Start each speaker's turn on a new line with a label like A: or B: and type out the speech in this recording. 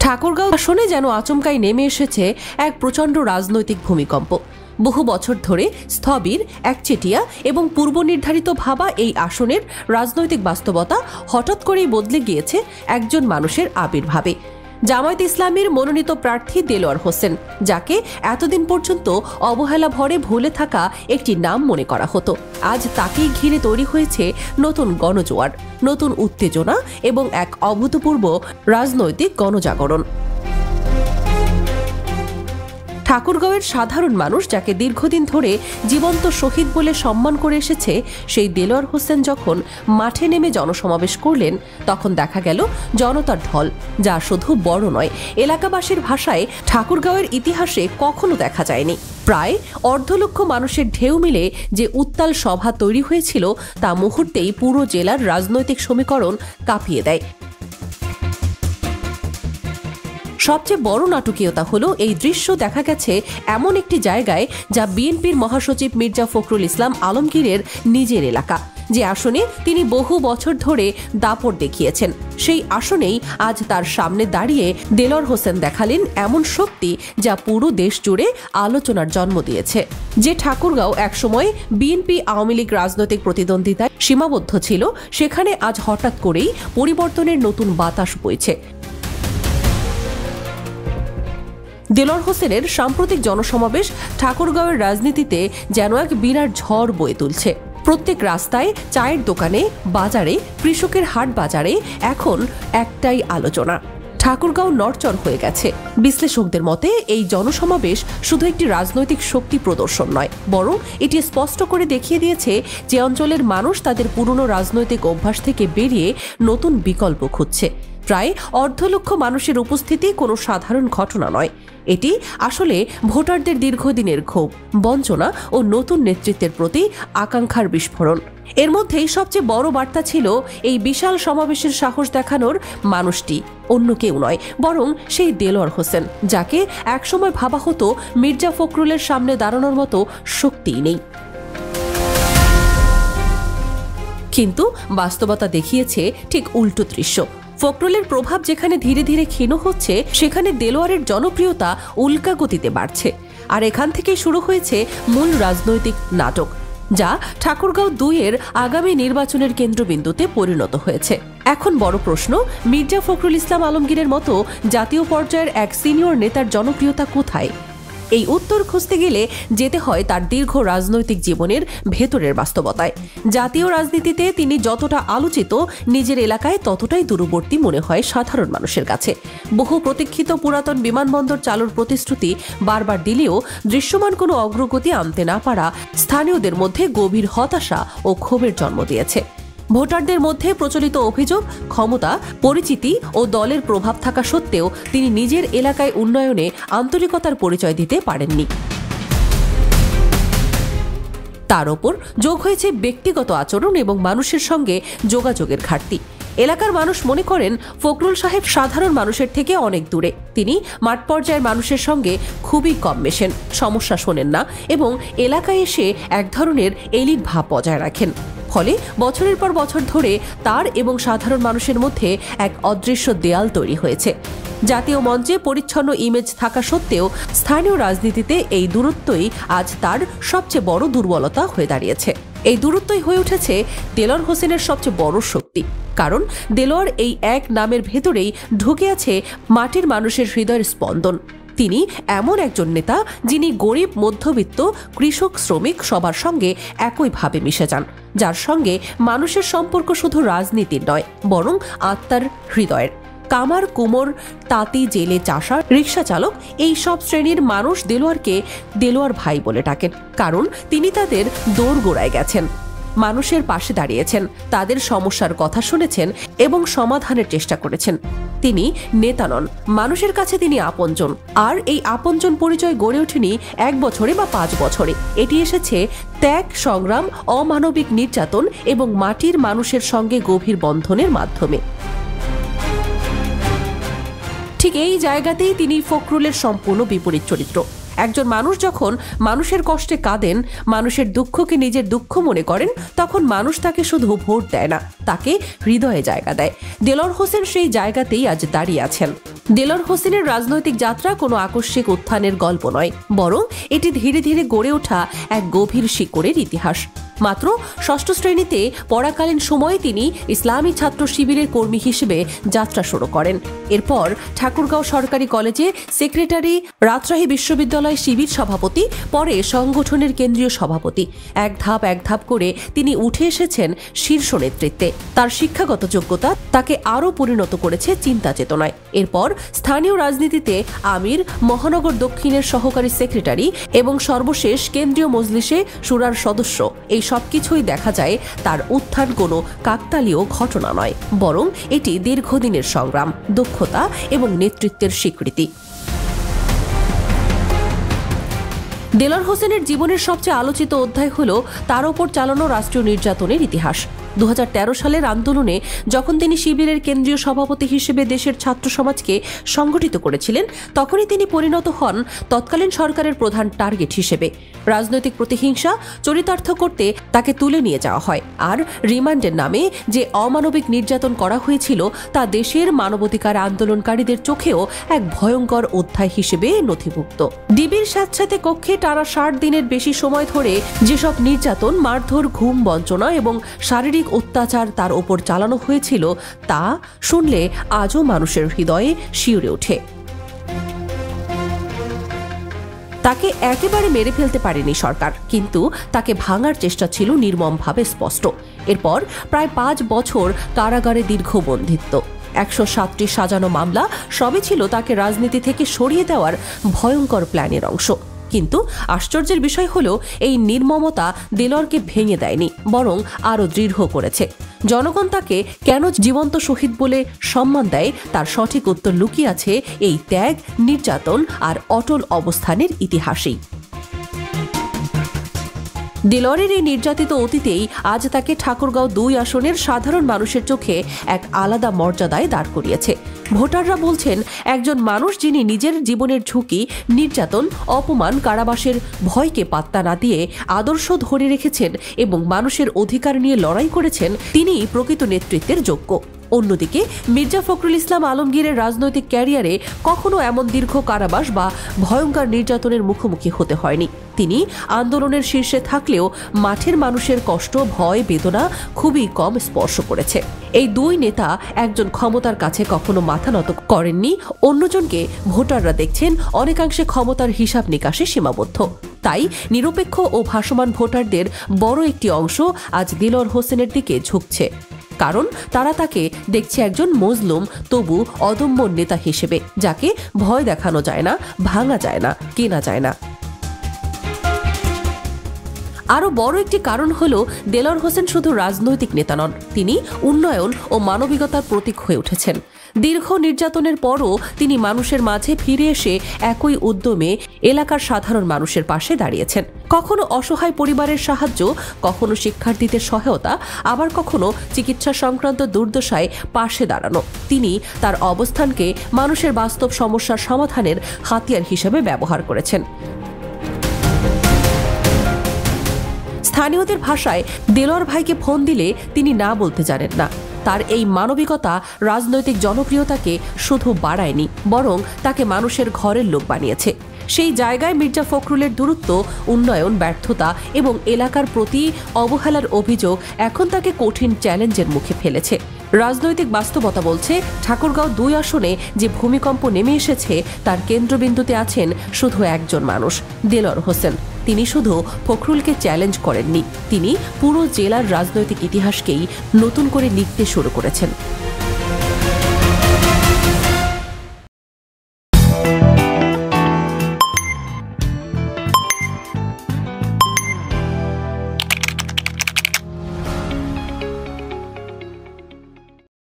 A: ঠাকুরগাঁও আসনে যেন আচমকাই নেমে এসেছে এক প্রচণ্ড রাজনৈতিক ভূমিকম্প। বহু বছর ধরে স্থবির, একচেটিয়া এবং পূর্ব নির্ধারিত ভাবা এই আসনের রাজনৈতিক বাস্তবতা হঠাৎ করেই বদলে গিয়েছে একজন মানুষের আবির্ভাবে। জামায়াত ইসলামীর মনোনীত প্রার্থী দেলোয়ার হোসেন, যাকে এতদিন পর্যন্ত অবহেলা ভরে ভুলে থাকা একটি নাম মনে করা হতো, আজ তাকেই ঘিরে তৈরি হয়েছে নতুন গণজোয়ার, নতুন উত্তেজনা এবং এক অভূতপূর্ব রাজনৈতিক গণজাগরণ। ঠাকুরগাঁওয়ের সাধারণ মানুষ, যাকে দীর্ঘদিন ধরে জীবন্ত শহীদ বলে সম্মান করে এসেছে, সেই দেলোয়ার হোসেন যখন মাঠে নেমে জনসমাবেশ করলেন, তখন দেখা গেল জনতার ঢল, যা শুধু বড় নয়, এলাকাবাসীর ভাষায় ঠাকুরগাঁওয়ের ইতিহাসে কখনো দেখা যায়নি। প্রায় 1.5 লক্ষ মানুষের ঢেউ মিলে যে উত্তাল সভা তৈরি হয়েছিল, তা মুহূর্তেই পুরো জেলার রাজনৈতিক সমীকরণ কাঁপিয়ে দেয়। সবচেয়ে বড় নাটকীয়তা হলো এই দৃশ্য দেখা গেছে এমন একটি জায়গায়, যা বিএনপির মহাসচিব মির্জা ফখরুল ইসলাম আলমগীরের নিজের এলাকা, যে আসনে তিনি বহু বছর ধরে দাপট দেখিয়েছেন। সেই আসনেই আজ তার সামনে দাঁড়িয়ে দেলোয়ার হোসেন দেখালেন এমন শক্তি, যা পুরো দেশ জুড়ে আলোচনার জন্ম দিয়েছে। যে ঠাকুরগাঁও একসময় বিএনপি আওয়ামী লীগ রাজনৈতিক প্রতিদ্বন্দ্বিতায় সীমাবদ্ধ ছিল, সেখানে আজ হঠাৎ করেই পরিবর্তনের নতুন বাতাস বইছে। দেলোয়ার হোসেনের সাম্প্রতিক জনসমাবেশ ঠাকুরগাঁওয়ের রাজনীতিতে যেন এক বিরাট ঝড় বয়ে তুলছে। প্রত্যেক রাস্তায়, চায়ের দোকানে, বাজারে, কৃষকের হাট বাজারে এখন একটাই আলোচনা, ঠাকুরগাঁও নড়চড় হয়ে গেছে। বিশ্লেষকদের মতে এই জনসমাবেশ শুধু একটি রাজনৈতিক শক্তি প্রদর্শন নয়, বরং এটি স্পষ্ট করে দেখিয়ে দিয়েছে যে অঞ্চলের মানুষ তাদের পুরনো রাজনৈতিক অভ্যাস থেকে বেরিয়ে নতুন বিকল্প খুঁজছে। প্রায় 1.5 লক্ষ মানুষের উপস্থিতি কোনো সাধারণ ঘটনা নয়, এটি আসলে ভোটারদের দীর্ঘদিনের ক্ষোভ, বঞ্চনা ও নতুন নেতৃত্বের প্রতি আকাঙ্ক্ষার বিস্ফোরণ। এর মধ্যেই সবচেয়ে বড় বার্তা ছিল এই বিশাল সমাবেশের সাহস দেখানোর মানুষটি অন্য কেউ নয়, বরং সেই দেলোয়ার হোসেন, যাকে একসময় ভাবা হতো মির্জা ফখরুলের সামনে দাঁড়ানোর মতো শক্তিই নেই। কিন্তু বাস্তবতা দেখিয়েছে ঠিক উল্টো দৃশ্য। ফখরুলের প্রভাব যেখানে ধীরে ধীরে ক্ষীণ হচ্ছে, সেখানে দেলোয়ারের জনপ্রিয়তা উল্কা গতিতে বাড়ছে। আর এখান থেকেই শুরু হয়েছে মূল রাজনৈতিক নাটক, যা ঠাকুরগাঁও 2-এর আগামী নির্বাচনের কেন্দ্রবিন্দুতে পরিণত হয়েছে। এখন বড় প্রশ্ন, মির্জা ফখরুল ইসলাম আলমগীরের মতো জাতীয় পর্যায়ের এক সিনিয়র নেতার জনপ্রিয়তা কোথায়? এই উত্তর খুঁজতে গেলে যেতে হয় তার দীর্ঘ রাজনৈতিক জীবনের ভেতরের বাস্তবতায়। জাতীয় রাজনীতিতে তিনি যতটা আলোচিত, নিজের এলাকায় ততটাই দূরবর্তী মনে হয় সাধারণ মানুষের কাছে। বহু প্রতীক্ষিত পুরাতন বিমানবন্দর চালুর প্রতিশ্রুতি বারবার দিলেও দৃশ্যমান কোনো অগ্রগতি আনতে না পারা স্থানীয়দের মধ্যে গভীর হতাশা ও ক্ষোভের জন্ম দিয়েছে। ভোটারদের মধ্যে প্রচলিত অভিযোগ, ক্ষমতা, পরিচিতি ও দলের প্রভাব থাকা সত্ত্বেও তিনি নিজের এলাকায় উন্নয়নে আন্তরিকতার পরিচয় দিতে পারেননি। তার ওপর যোগ হয়েছে ব্যক্তিগত আচরণ এবং মানুষের সঙ্গে যোগাযোগের ঘাটতি। এলাকার মানুষ মনে করেন ফখরুল সাহেব সাধারণ মানুষের থেকে অনেক দূরে, তিনি মাঠ পর্যায়ের মানুষের সঙ্গে খুবই কম মেশেন, সমস্যা শোনেন না এবং এলাকায় এসে এক ধরনের এলিট ভাব বজায় রাখেন। ফলে বছরের পর বছর ধরে তার এবং সাধারণ মানুষের মধ্যে এক অদৃশ্য দেয়াল তৈরি হয়েছে। জাতীয় মঞ্চে পরিচ্ছন্ন ইমেজ থাকা সত্ত্বেও স্থানীয় রাজনীতিতে এই দূরত্বই আজ তার সবচেয়ে বড় দুর্বলতা হয়ে দাঁড়িয়েছে। এই দূরত্বই হয়ে উঠেছে দেলোয়ার হোসেনের সবচেয়ে বড় শক্তি, কারণ দেলোয়ার এই এক নামের ভেতরেই ঢুকে আছে মাটির মানুষের হৃদয়ের স্পন্দন। তিনি এমন একজন নেতা, যিনি গরিব, মধ্যবিত্ত, কৃষক, শ্রমিক সবার সঙ্গে একইভাবে মিশে যান, যার সঙ্গে মানুষের সম্পর্ক শুধু রাজনীতির নয়, বরং আত্মার, হৃদয়ের। কামার, কুমোর, তাঁতি, জেলে, চাষা, রিক্সা চালক, এই সব শ্রেণীর মানুষ দেলোয়ারকে দেলোয়ার ভাই বলে ডাকেন, কারণ তিনি তাদের দোরগোড়ায় গেছেন, মানুষের পাশে দাঁড়িয়েছেন, তাদের সমস্যার কথা শুনেছেন এবং সমাধানের চেষ্টা করেছেন। তিনি নেতা নন, মানুষের কাছে তিনি আপনজন। আর এই আপনজন পরিচয় গড়ে ওঠেনি 1 বছরে বা 5 বছরে, এটি এসেছে ত্যাগ, সংগ্রাম, অমানবিক নির্যাতন এবং মাটির মানুষের সঙ্গে গভীর বন্ধনের মাধ্যমে। ঠিক এই জায়গাতেই তিনি ফখরুলের সম্পূর্ণ বিপরীত চরিত্র। একজন মানুষ যখন মানুষের কষ্টে কাঁদেন, মানুষের দুঃখকে নিজের দুঃখ মনে করেন, তখন মানুষ তাকে শুধু ভোট দেয় না, তাকে হৃদয়ে জায়গা দেয়। দেলোয়ার হোসেন সেই জায়গাতেই আজ দাঁড়িয়ে আছেন। দেলোয়ার হোসেনের রাজনৈতিক যাত্রা কোনো আকস্মিক উত্থানের গল্প নয়, বরং এটি ধীরে ধীরে গড়ে ওঠা এক গভীর শিকড়ের ইতিহাস। মাত্র ষষ্ঠ শ্রেণীতে পড়াকালীন সময়ে তিনি ইসলামী ছাত্র শিবিরের কর্মী হিসেবে যাত্রা শুরু করেন। এরপর ঠাকুরগাঁও সরকারি কলেজে সেক্রেটারি, রাজশাহী বিশ্ববিদ্যালয় শিবির সভাপতি, পরে সংগঠনের কেন্দ্রীয় সভাপতি। এক ধাপ করে তিনি উঠে এসেছেন শীর্ষ নেতৃত্বে। তার শিক্ষাগত যোগ্যতা তাকে আরও পরিণত করেছে চিন্তা চেতনায়। এরপর স্থানীয় রাজনীতিতে আমির, মহানগর দক্ষিণের সহকারী সেক্রেটারি এবং সর্বশেষ কেন্দ্রীয় মজলিসে শুরার সদস্য। এই সবকিছুই দেখা যায় তার উত্থান কোনো কাকতালীয় ঘটনা নয়, বরং এটি দীর্ঘদিনের সংগ্রাম, দক্ষতা এবং নেতৃত্বের স্বীকৃতি। দেলোয়ার হোসেনের জীবনের সবচেয়ে আলোচিত অধ্যায় হল তার ওপর চালানো রাষ্ট্রীয় নির্যাতনের ইতিহাস। 2013 সালের আন্দোলনে যখন তিনি শিবিরের কেন্দ্রীয় সভাপতি হিসেবে দেশের ছাত্র সমাজকে সংগঠিত করেছিলেন, তখনই তিনি পরিণত হন তৎকালীন সরকারের প্রধান টার্গেট হিসেবে। রাজনৈতিক প্রতিহিংসা চরিতার্থ করতে তাকে তুলে নিয়ে যাওয়া হয়, আর রিমান্ডের নামে যে অমানবিক নির্যাতন করা হয়েছিল তা দেশের মানবাধিকার আন্দোলনকারীদের চোখেও এক ভয়ঙ্কর অধ্যায় হিসেবে নথিভুক্ত। ডিবির স্যাঁতস্যাঁতে কক্ষে টানা 60 দিনের বেশি সময় ধরে যেসব নির্যাতন, মারধর, ঘুম, বঞ্চনা এবং শারীরিক অত্যাচার তার ওপর চালানো হয়েছিল তা শুনলে আজও মানুষের হৃদয়ে শিউরে ওঠে। তাকে একেবারে মেরে ফেলতে পারেনি সরকার, কিন্তু তাকে ভাঙার চেষ্টা ছিল নির্মমভাবে স্পষ্ট। এরপর প্রায় 5 বছর কারাগারে দীর্ঘ বন্দিত্ব, 107টি সাজানো মামলা সবই ছিল তাকে রাজনীতি থেকে সরিয়ে দেওয়ার ভয়ঙ্কর প্ল্যানের অংশ। কিন্তু আশ্চর্যের বিষয় হলো এই নির্মমতা দেলোয়ারকে ভেঙে দেয়নি, বরং আরও দৃঢ় করেছে। জনগণ তাকে কেন জীবন্ত শহীদ বলে সম্মান দেয় তার সঠিক উত্তর লুকিয়ে আছে এই ত্যাগ, নির্যাতন আর অটল অবস্থানের ইতিহাসেই। দেলোয়ারের এই নির্যাতিত অতীতেই আজ তাকে ঠাকুরগাঁও 2 আসনের সাধারণ মানুষের চোখে এক আলাদা মর্যাদায় দাঁড় করিয়েছে। ভোটাররা বলছেন, একজন মানুষ যিনি নিজের জীবনের ঝুঁকি, নির্যাতন, অপমান, কারাবাসের ভয়কে পাত্তা না দিয়ে আদর্শ ধরে রেখেছেন এবং মানুষের অধিকার নিয়ে লড়াই করেছেন, তিনিই প্রকৃত নেতৃত্বের যোগ্য। অন্যদিকে মির্জা ফখরুল ইসলাম আলমগীরের রাজনৈতিক ক্যারিয়ারে কখনো এমন দীর্ঘ কারাবাস বা ভয়ঙ্কর নির্যাতনের মুখোমুখি হতে হয়নি। তিনি আন্দোলনের শীর্ষে থাকলেও মাঠের মানুষের কষ্ট, ভয়, বেদনা খুবই কম স্পর্শ করেছে। এই 2 নেতা একজন ক্ষমতার কাছে কখনো মাথা নত করেননি, অন্যজনকে ভোটাররা দেখছেন অনেকাংশে ক্ষমতার হিসাব নিকাশে সীমাবদ্ধ। তাই নিরপেক্ষ ও ভাসমান ভোটারদের বড় একটি অংশ আজ দেলোয়ার হোসেনের দিকে ঝুঁকছে, কারণ তারা তাকে দেখছে একজন মজলুম তবু অদম্য নেতা হিসেবে, যাকে ভয় দেখানো যায় না, ভাঙা যায় না, কেনা যায় না। আরও বড় একটি কারণ হলো দেলোয়ার হোসেন শুধু রাজনৈতিক নেতা নন, তিনি উন্নয়ন ও মানবিকতার প্রতীক হয়ে উঠেছেন। দীর্ঘ নির্যাতনের পরও তিনি মানুষের মাঝে ফিরে এসে একই উদ্যমে এলাকার সাধারণ মানুষের পাশে দাঁড়িয়েছেন। কখনো অসহায় পরিবারের সাহায্য, কখনো শিক্ষার্থীদের সহায়তা, আবার কখনো চিকিৎসা সংক্রান্ত দুর্দশায় পাশে দাঁড়ানো। তিনি তার অবস্থানকে মানুষের বাস্তব সমস্যার সমাধানের হাতিয়ার হিসেবে ব্যবহার করেছেন। স্থানীয়দের ভাষায় দেলোয়ার ভাইকে ফোন দিলে তিনি না বলতে জানেন না। তার এই মানবিকতা রাজনৈতিক জনপ্রিয়তাকে শুধু বাড়ায়নি, বরং তাকে মানুষের ঘরের লোক বানিয়েছে। সেই জায়গায় মির্জা ফখরুলের দূরত্ব, উন্নয়ন ব্যর্থতা এবং এলাকার প্রতি অবহেলার অভিযোগ এখন তাকে কঠিন চ্যালেঞ্জের মুখে ফেলেছে। রাজনৈতিক বাস্তবতা বলছে, ঠাকুরগাঁও 2 আসনে যে ভূমিকম্প নেমে এসেছে তার কেন্দ্রবিন্দুতে আছেন শুধু একজন মানুষ, দেলোয়ার হোসেন। তিনি শুধু ফখরুলকে চ্যালেঞ্জ করেননি, তিনি পুরো জেলার রাজনৈতিক ইতিহাসকেই নতুন করে লিখতে শুরু করেছেন।